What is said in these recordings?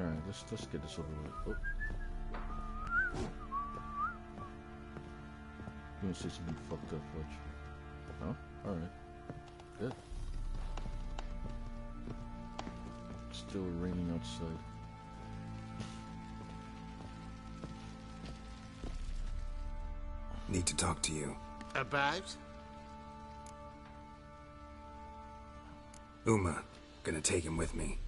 Alright, let's get this over with. Oh. You gonna say something fucked up, watch. Oh, alright. Good. Still raining outside. Need to talk to you. About? Uma. Gonna take him with me.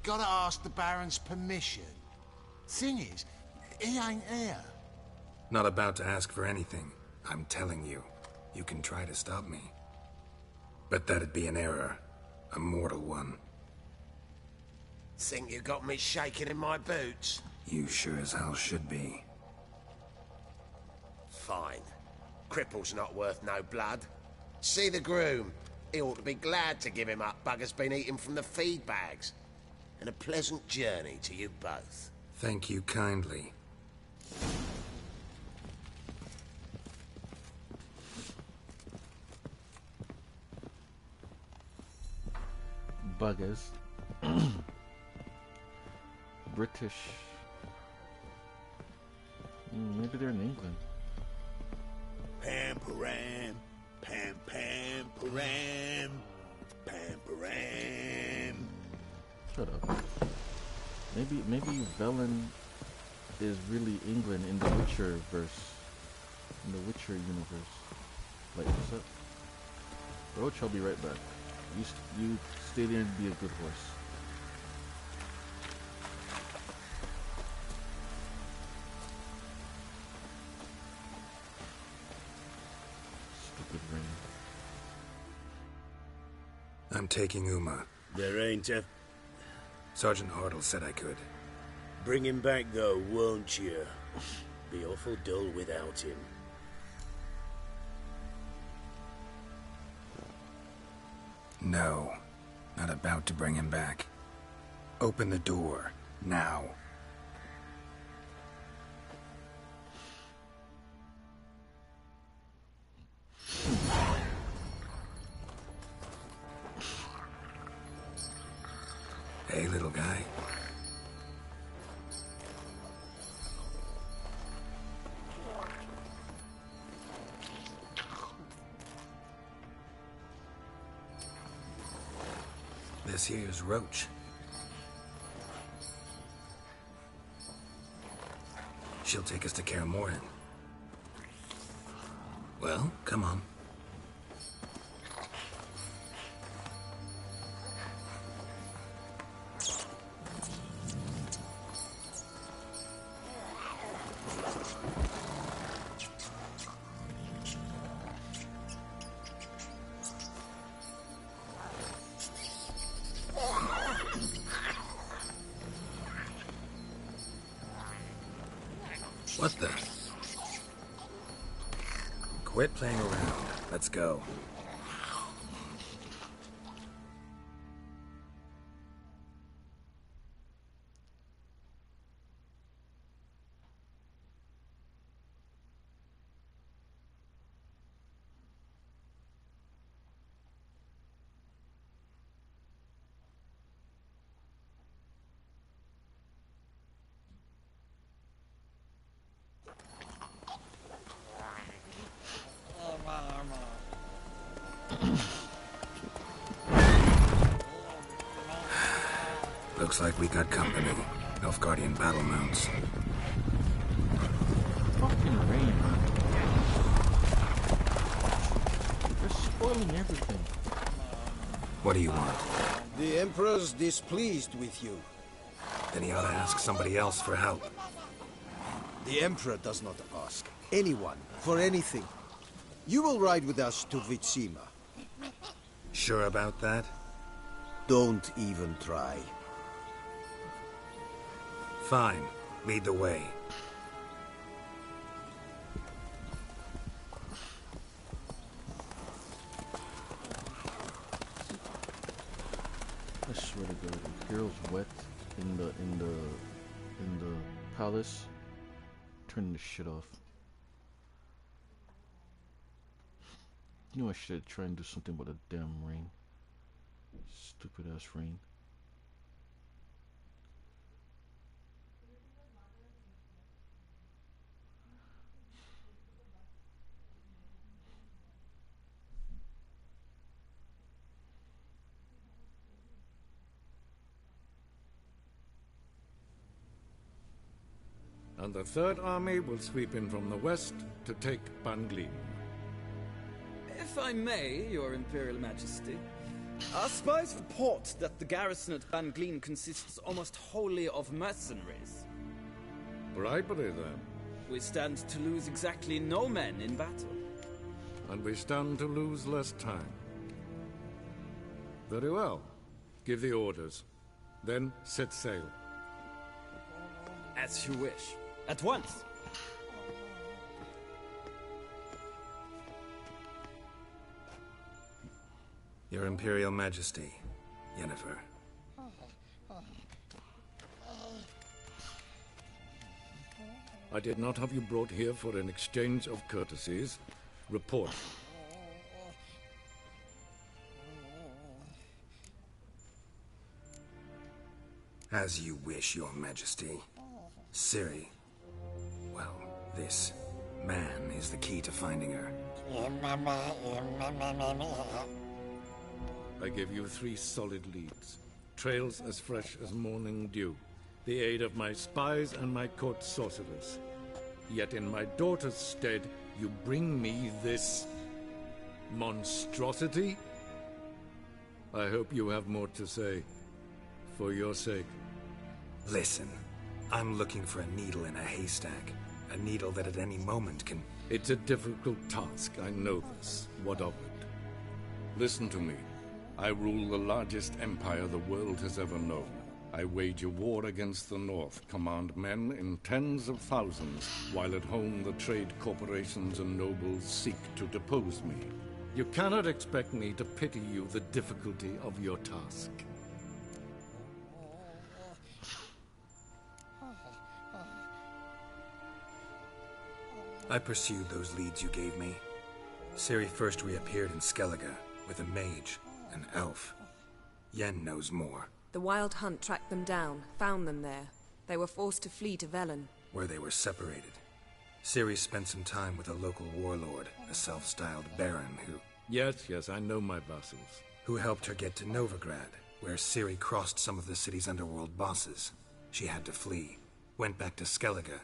Gotta ask the Baron's permission. Thing is, he ain't here. Not about to ask for anything. I'm telling you. You can try to stop me. But that'd be an error. A mortal one. Think you got me shaking in my boots? You sure as hell should be. Fine. Cripple's not worth no blood. See the groom. He ought to be glad to give him up. Bugger's been eating from the feed bags. And a pleasant journey to you both. Thank you kindly. Buggers. British. Maybe they're in England. Pam param, pam pam param, pam param. Shut up. Maybe Velen is really England in the Witcher verse. In the Witcher universe. Like, what's up? Roach, I'll be right back. You stay there and be a good horse. Stupid rain. I'm taking Uma. There ain't a... Sergeant Hartle said I could. Bring him back though, won't you? Be awful dull without him. No. Not about to bring him back. Open the door. Now. Hey, little guy. This here's Roach. She'll take us to Kaer Morhen. Well, come on. What the? Quit playing around. Let's go. Looks like we got company. Nilfgaardian battle mounts. Fucking rain, man. They're spoiling everything. What do you want? The Emperor's displeased with you. Then he ought to ask somebody else for help. The Emperor does not ask anyone for anything. You will ride with us to Vitsima. Sure about that? Don't even try. Fine. Lead the way. I swear to God, the girl's wet in the palace. Turn this shit off. You know I should try and do something with a damn rain. Stupid ass rain. And the Third Army will sweep in from the west to take Ban-Gleam. If I may, Your Imperial Majesty, our spies report that the garrison at Ban-Gleam consists almost wholly of mercenaries. Bribery, then. We stand to lose exactly no men in battle. And we stand to lose less time. Very well. Give the orders. Then set sail. As you wish. At once! Your Imperial Majesty, Yennefer. I did not have you brought here for an exchange of courtesies. Report. As you wish, Your Majesty. Ciri. Well, this man is the key to finding her. I give you 3 solid leads. Trails as fresh as morning dew. The aid of my spies and my court sorcerers. Yet in my daughter's stead, you bring me this monstrosity? I hope you have more to say. For your sake. Listen, I'm looking for a needle in a haystack. A needle that at any moment can... It's a difficult task, I know this. What of it? Listen to me. I rule the largest empire the world has ever known. I wage a war against the North, command men in tens of thousands, while at home the trade corporations and nobles seek to depose me. You cannot expect me to pity you the difficulty of your task. I pursued those leads you gave me. Ciri first reappeared in Skellige, with a mage, an elf. Yen knows more. The Wild Hunt tracked them down, found them there. They were forced to flee to Velen. Where they were separated. Ciri spent some time with a local warlord, a self-styled baron Yes, I know my vassals. who helped her get to Novigrad, where Ciri crossed some of the city's underworld bosses. She had to flee, went back to Skellige,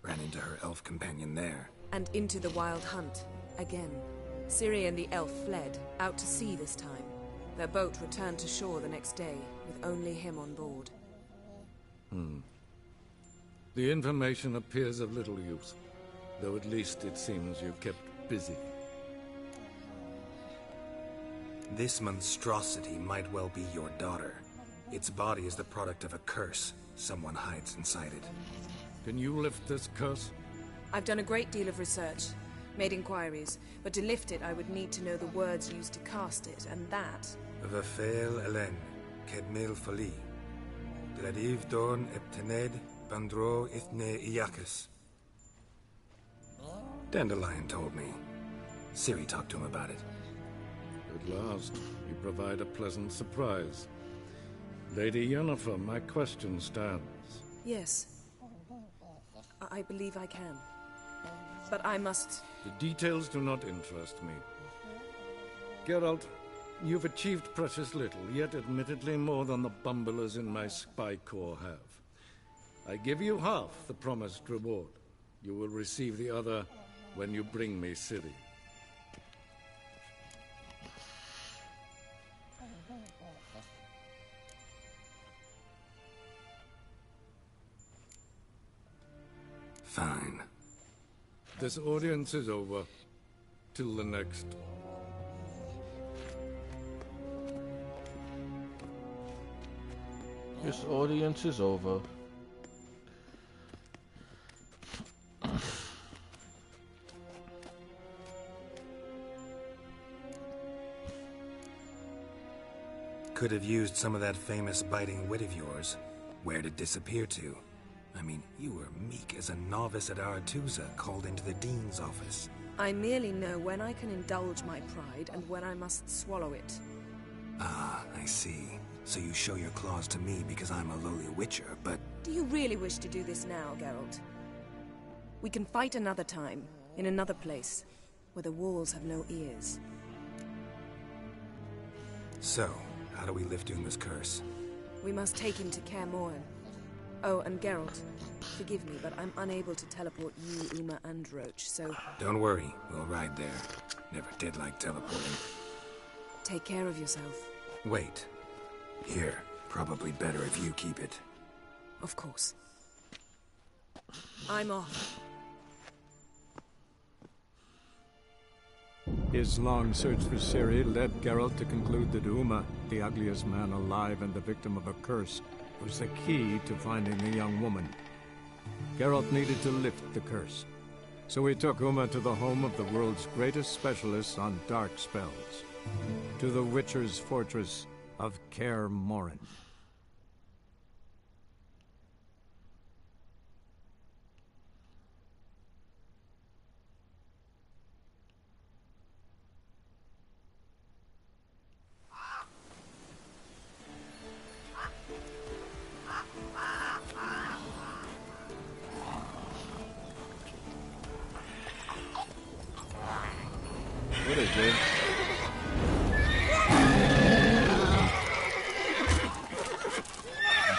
ran into her elf companion there. And into the Wild Hunt, again. Ciri and the elf fled, out to sea this time. Their boat returned to shore the next day, with only him on board. The information appears of little use, though at least it seems you kept busy. This monstrosity might well be your daughter. Its body is the product of a curse. Someone hides inside it. Can you lift this curse? I've done a great deal of research, made inquiries, but to lift it I would need to know the words used to cast it, and that... Vafel Elen, Kedmil Fali. Gladiv Dorn Eptened, Bandro Ithne Iakis. Dandelion told me. Ciri talked to him about it. At last, you provide a pleasant surprise. Lady Yennefer, my question stands. Yes. I believe I can. But I must... The details do not interest me. Geralt, you've achieved precious little, yet admittedly more than the bumblers in my spy corps have. I give you half the promised reward. You will receive the other when you bring me Ciri. Fine. This audience is over. Till the next. This audience is over. Could have used some of that famous biting wit of yours. Where'd it disappear to? I mean, you were meek as a novice at Aretuza called into the Dean's office. I merely know when I can indulge my pride and when I must swallow it. Ah, I see. So you show your claws to me because I'm a lowly witcher, but... Do you really wish to do this now, Geralt? We can fight another time, in another place, where the walls have no ears. So, how do we lift Uma's curse? We must take him to Kaer Morhen. Oh, and Geralt, for forgive me, but I'm unable to teleport you, Uma, and Roach, so... Don't worry, we'll ride there. Never did like teleporting. Take care of yourself. Wait. Here. Probably better if you keep it. Of course. I'm off. His long search for Ciri led Geralt to conclude that Uma, the ugliest man alive and the victim of a curse, was the key to finding the young woman. Geralt needed to lift the curse, so he took Uma to the home of the world's greatest specialist on dark spells, to the Witcher's fortress of Kaer Morhen. What is it?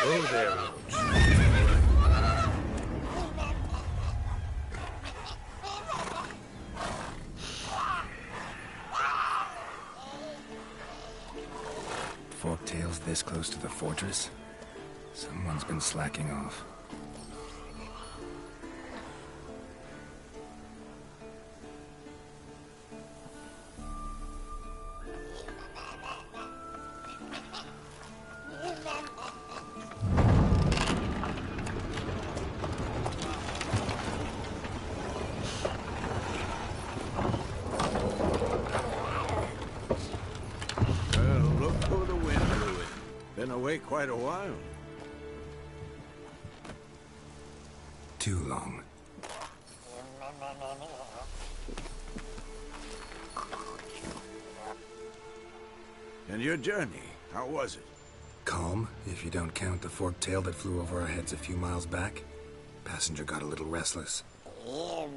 Go there, Roach. Forktail's this close to the fortress? Someone's been slacking off. Look who the wind blew it. Been away quite a while. Too long. And your journey, how was it? Calm, if you don't count the forktail that flew over our heads a few miles back. Passenger got a little restless. What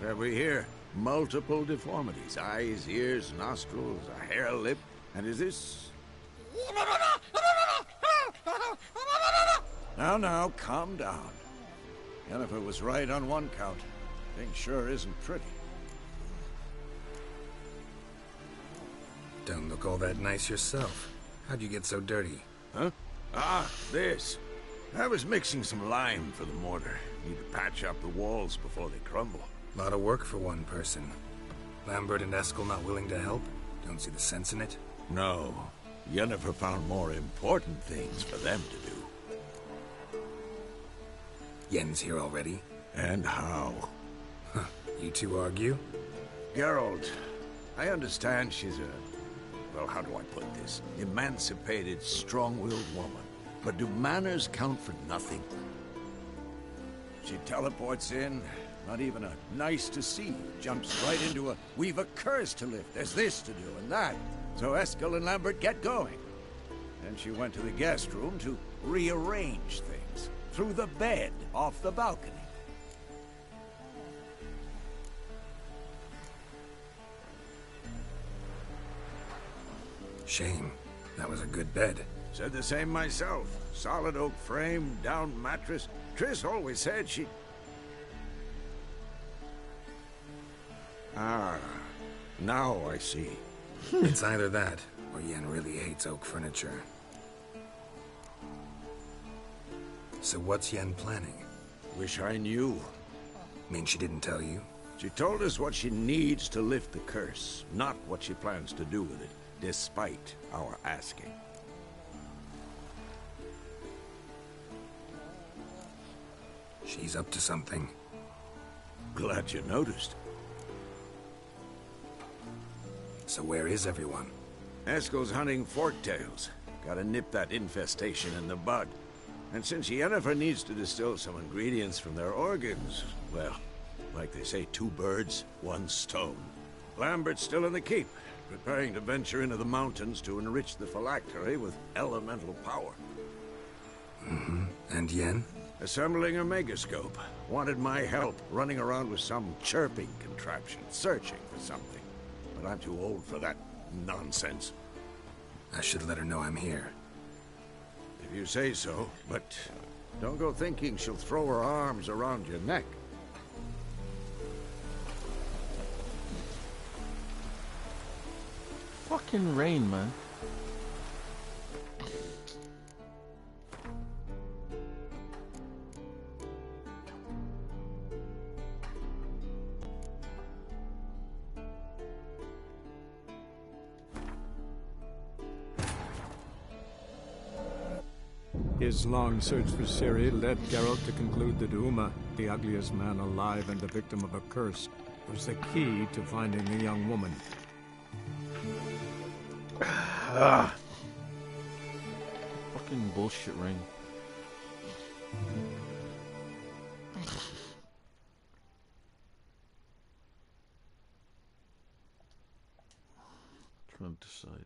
have we here? Multiple deformities. Eyes, ears, nostrils, a hair lip. And is this... Now, calm down. Yennefer was right on one count. Thing sure isn't pretty. Don't look all that nice yourself. How'd you get so dirty? Huh? Ah, this. I was mixing some lime for the mortar. Need to patch up the walls before they crumble. Lot of work for one person. Lambert and Eskel not willing to help? Don't see the sense in it? No. Yennefer found more important things for them to do. Yen's here already? And how? Huh. You two argue? Geralt, I understand she's a... well, how do I put this? Emancipated, strong-willed woman. But do manners count for nothing? She teleports in, not even a nice to see. Jumps right into a, we've a curse to lift, there's this to do and that. So Eskel and Lambert get going. Then she went to the guest room to rearrange things. Through the bed, off the balcony. Shame. That was a good bed. Said the same myself. Solid oak frame, down mattress. Triss always said she... Ah, now I see. It's either that, or Yen really hates oak furniture. So what's Yen planning? Wish I knew. Mean she didn't tell you? She told us what she needs to lift the curse, not what she plans to do with it, despite our asking. She's up to something. Glad you noticed. So where is everyone? Eskel's hunting forktails. Gotta nip that infestation in the bud. And since Yennefer needs to distill some ingredients from their organs, well, like they say, 2 birds, 1 stone. Lambert's still in the keep, preparing to venture into the mountains to enrich the phylactery with elemental power. Mm-hmm. And Yen? Assembling a megascope. Wanted my help running around with some chirping contraption, searching for something. But I'm too old for that nonsense. I should let her know I'm here. if you say so, but don't go thinking she'll throw her arms around your neck. Fucking rain, man. His long search for Ciri led Geralt to conclude that Uma, the ugliest man alive and the victim of a curse, was the key to finding the young woman. Fucking bullshit rain. Trying to decide.